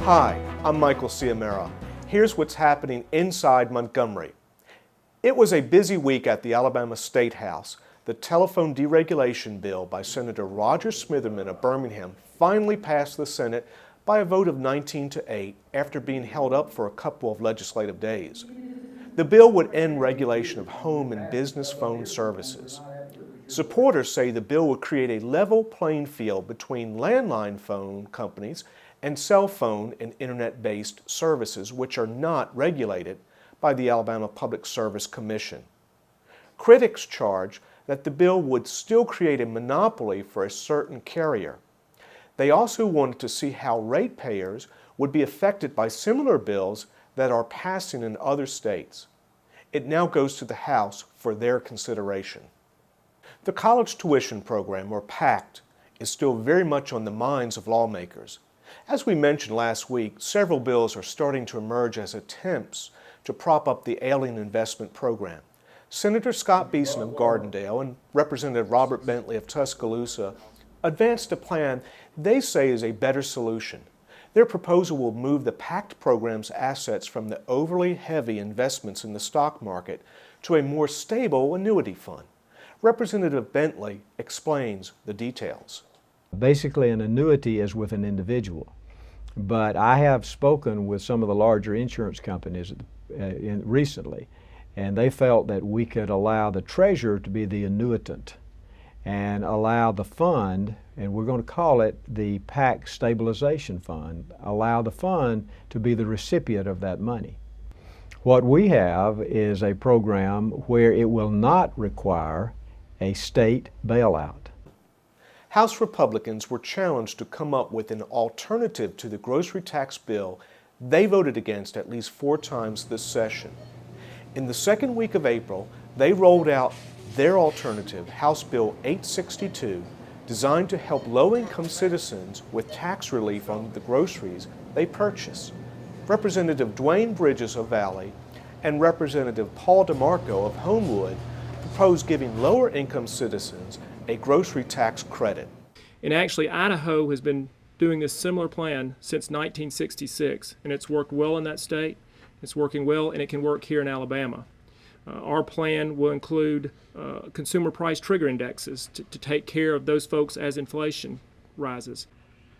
Hi, I'm Michael Ciamera. Here's what's happening inside Montgomery. It was a busy week at the Alabama State House. The telephone deregulation bill by Senator Roger Smitherman of Birmingham finally passed the Senate by a vote of 19-8 after being held up for a couple of legislative days. The bill would end regulation of home and business phone services. Supporters say the bill would create a level playing field between landline phone companies and cell phone and internet-based services, which are not regulated by the Alabama Public Service Commission. Critics charge that the bill would still create a monopoly for a certain carrier. They also wanted to see how ratepayers would be affected by similar bills that are passing in other states. It now goes to the House for their consideration. The college tuition program, or PACT, is still very much on the minds of lawmakers. As we mentioned last week, several bills are starting to emerge as attempts to prop up the alien investment program. Senator Scott Beeson of Gardendale and Representative Robert Bentley of Tuscaloosa advanced a plan they say is a better solution. Their proposal will move the PACT program's assets from the overly heavy investments in the stock market to a more stable annuity fund. Representative Bentley explains the details. Basically, an annuity is with an individual, but I have spoken with some of the larger insurance companies recently, and they felt that we could allow the treasurer to be the annuitant and allow the fund, and we're going to call it the PAC Stabilization Fund, allow the fund to be the recipient of that money. What we have is a program where it will not require a state bailout. House Republicans were challenged to come up with an alternative to the grocery tax bill they voted against at least 4 times this session. In the second week of April, they rolled out their alternative, House Bill 862, designed to help low-income citizens with tax relief on the groceries they purchase. Representative Dwayne Bridges of Valley and Representative Paul DeMarco of Homewood proposed giving lower-income citizens a grocery tax credit. And actually, Idaho has been doing this similar plan since 1966, and it's worked well in that state. It's working well, and it can work here in Alabama. Our plan will include consumer price trigger indexes to take care of those folks as inflation rises.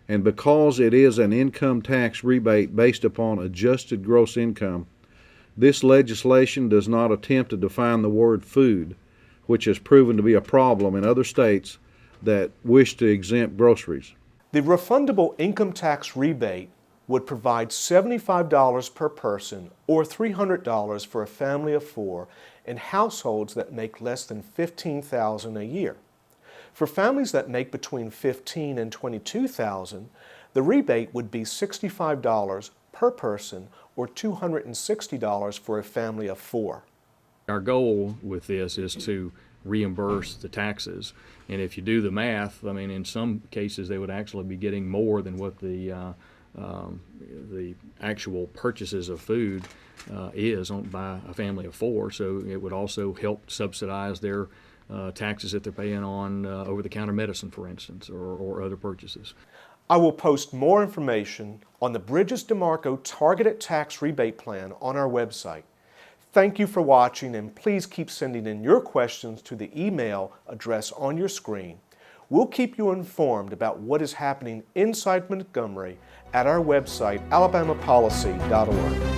And because it is an income tax rebate based upon adjusted gross income, this legislation does not attempt to define the word food, which has proven to be a problem in other states that wish to exempt groceries. The refundable income tax rebate would provide $75 per person or $300 for a family of 4 in households that make less than $15,000 a year. For families that make between $15,000 and $22,000, the rebate would be $65 per person or $260 for a family of 4. Our goal with this is to reimburse the taxes, and if you do the math, I mean, in some cases they would actually be getting more than what the actual purchases of food is by a family of 4. So it would also help subsidize their taxes that they're paying on over-the-counter medicine, for instance, or other purchases. I will post more information on the Bridges DeMarco Targeted Tax Rebate Plan on our website. Thank you for watching, and please keep sending in your questions to the email address on your screen. We'll keep you informed about what is happening inside Montgomery at our website, alabamapolicy.org.